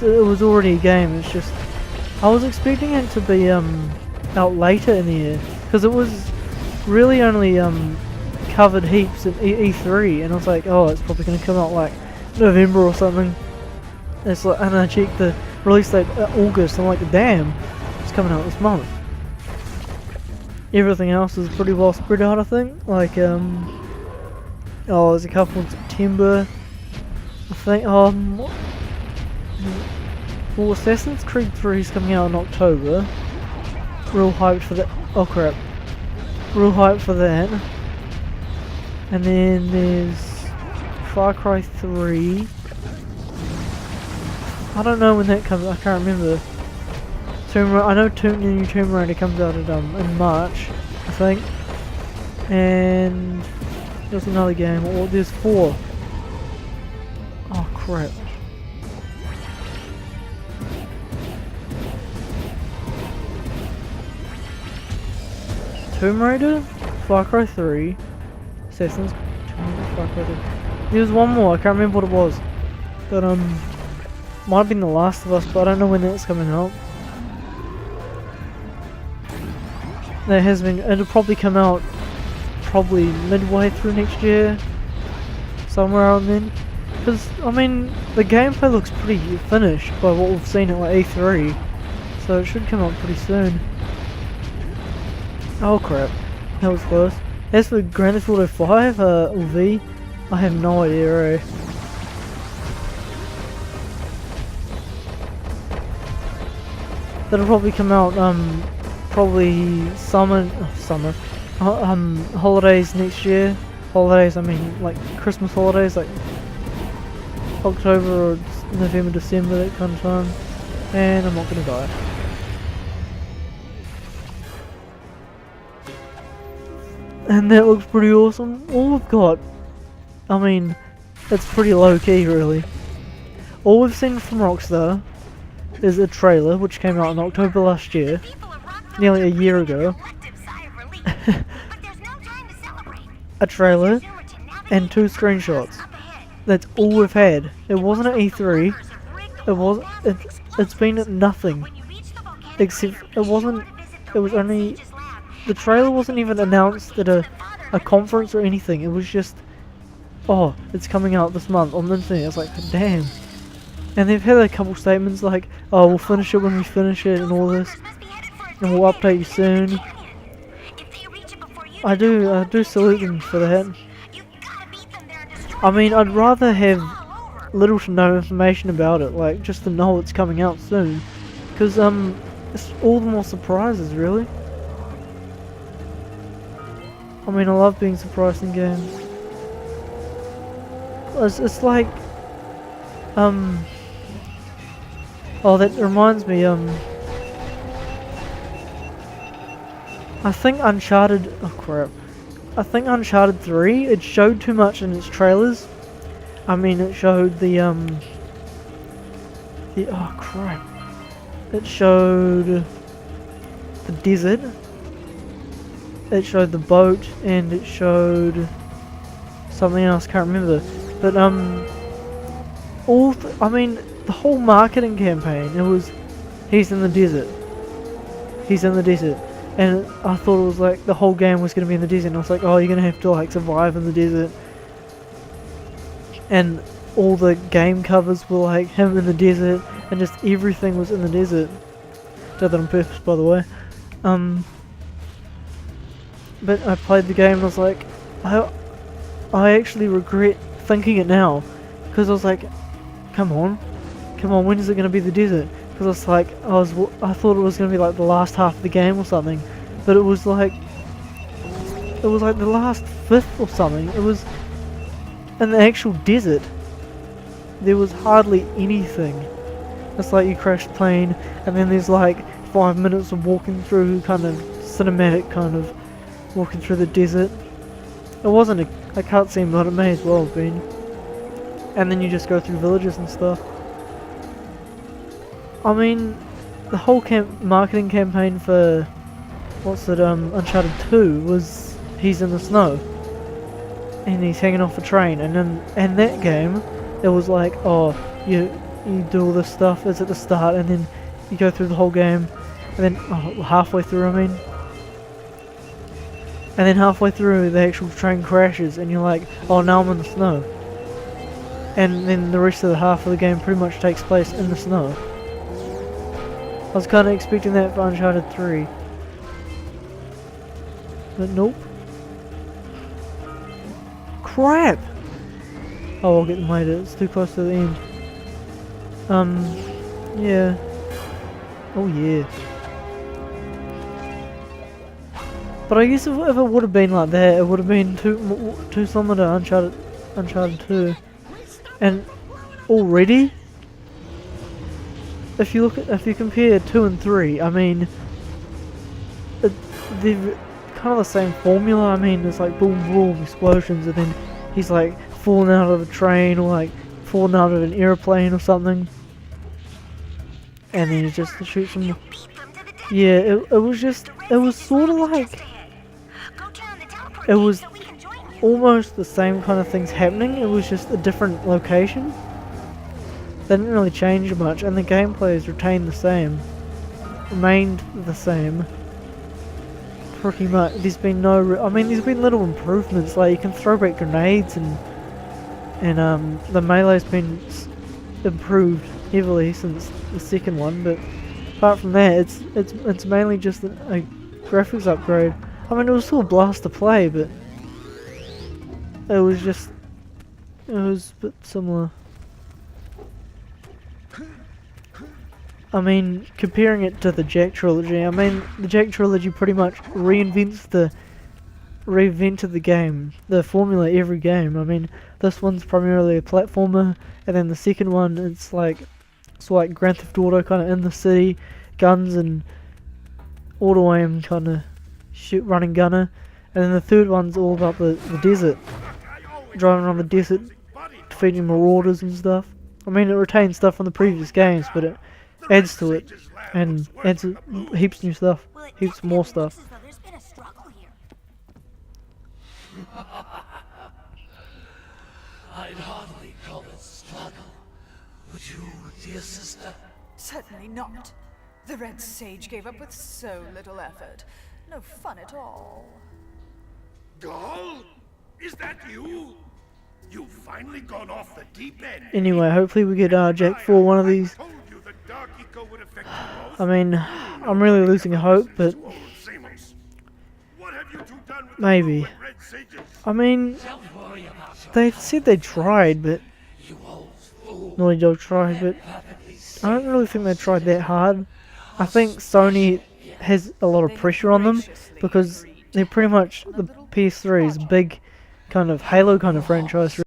it was already a game. It's just I was expecting it to be out later in the year because it was really only covered heaps at E3, and I was like, oh, it's probably gonna come out like November or something. It's like, and I checked the release date August. I'm like, damn, it's coming out this month. Everything else is pretty well spread out, I think. Like oh, there's a couple in September. I think well, Assassin's Creed 3 is coming out in October. Real hyped for that. Oh crap. Real hyped for that. And then there's Far Cry 3. I don't know when that comes. I can't remember. I know the new Tomb Raider comes out at, in March, I think. And there's another game. Or there's 4. Oh crap. Tomb Raider, Far Cry 3, Assassin's Creed, Far Cry 3. There was one more, I can't remember what it was. But might have been The Last of Us, but I don't know when that's coming out. That has been, it'll probably come out probably midway through next year, somewhere around then. Because, I mean, the gameplay looks pretty finished by what we've seen at like E3, so it should come out pretty soon. Oh crap, that was close. As for Grand Theft Auto 5 or V, I have no idea, eh? That'll probably come out probably holidays next year. Holidays, I mean like Christmas holidays, like October or November, December, that kind of time. And I'm not gonna die. And that looks pretty awesome. All we've got, I mean, it's pretty low key really. All we've seen from Rockstar is a trailer which came out in October last year, nearly a year ago. A trailer and 2 screenshots. That's all we've had. It wasn't at E3. It's been at nothing. Except it was only, the trailer wasn't even announced at a conference or anything. It was just, oh, it's coming out this month on the internet. I was like, damn. And they've had a couple statements like, oh, we'll finish it when we finish it and all this, and we'll update you soon. I do salute them for that. I mean, I'd rather have little to no information about it, like just to know it's coming out soon, because it's all the more surprises, really. I mean, I love being surprised in games. It's like, oh, that reminds me, I think Uncharted, oh crap, I think Uncharted 3, it showed too much in its trailers. I mean, it showed the oh crap, it showed the desert, it showed the boat, and it showed something else, can't remember, but I mean, the whole marketing campaign, it was, he's in the desert, and I thought it was like the whole game was going to be in the desert, and I was like, oh, you're going to have to like survive in the desert, and all the game covers were like him in the desert, and just everything was in the desert. Did that on purpose, by the way. But I played the game and I was like, I actually regret thinking it now, because I was like, come on, when is it going to be the desert? Because it's like, I thought it was going to be like the last half of the game or something, but it was like the last fifth or something. It was in the actual desert. There was hardly anything. It's like you crash the plane, and then there's like 5 minutes of walking through, kind of cinematic, kind of walking through the desert. It wasn't a cutscene, but it may as well have been. And then you just go through villages and stuff. I mean, the whole marketing campaign for Uncharted 2 was he's in the snow and he's hanging off a train, and then in that game it was like, oh, you do all this stuff is at the start, and then you go through the whole game, and then halfway through, I mean, and then halfway through the actual train crashes, and you're like, oh, now I'm in the snow, and then the rest of the half of the game pretty much takes place in the snow. I was kind of expecting that for Uncharted 3, but nope. Crap! Oh, I'll get them later, it's too close to the end. Yeah. Oh yeah. But I guess if it would have been like that, it would have been too similar to Uncharted 2. And already, if you compare 2 and 3, I mean, they're kind of the same formula. I mean, it's like boom boom explosions, and then he's like falling out of a train, or like falling out of an airplane or something, and then he just shoots him. Yeah, it was sort of like, it was almost the same kind of things happening, it was just a different location. They didn't really change much, and the gameplay has remained the same. Pretty much. There's been there's been little improvements, like you can throw back grenades, and the melee's been improved heavily since the second one, but apart from that, it's mainly just a graphics upgrade. I mean, it was still a blast to play, but it was a bit similar. I mean, comparing it to the Jak trilogy, I mean, the Jak trilogy pretty much reinvented the game, the formula every game. I mean, this one's primarily a platformer, and then the second one, it's like Grand Theft Auto, kind of in the city, guns and auto aim, kind of running gunner, and then the third one's all about the desert, driving around the desert, defeating marauders and stuff. I mean, it retains stuff from the previous games, but it adds to it, and adds heaps new stuff, heaps more stuff. I'd hardly call it struggle. Would you, dear sister? Certainly not. The Red Sage gave up with so little effort. No fun at all. Gall? Is that you? You've finally gone off the deep end. Anyway, hopefully we get Jak 4 one of these. I mean, I'm really losing hope, but maybe. I mean, they said they tried, but Naughty Dog tried, but I don't really think they tried that hard. I think Sony has a lot of pressure on them because they're pretty much, the PS3 is a big kind of Halo kind of franchise.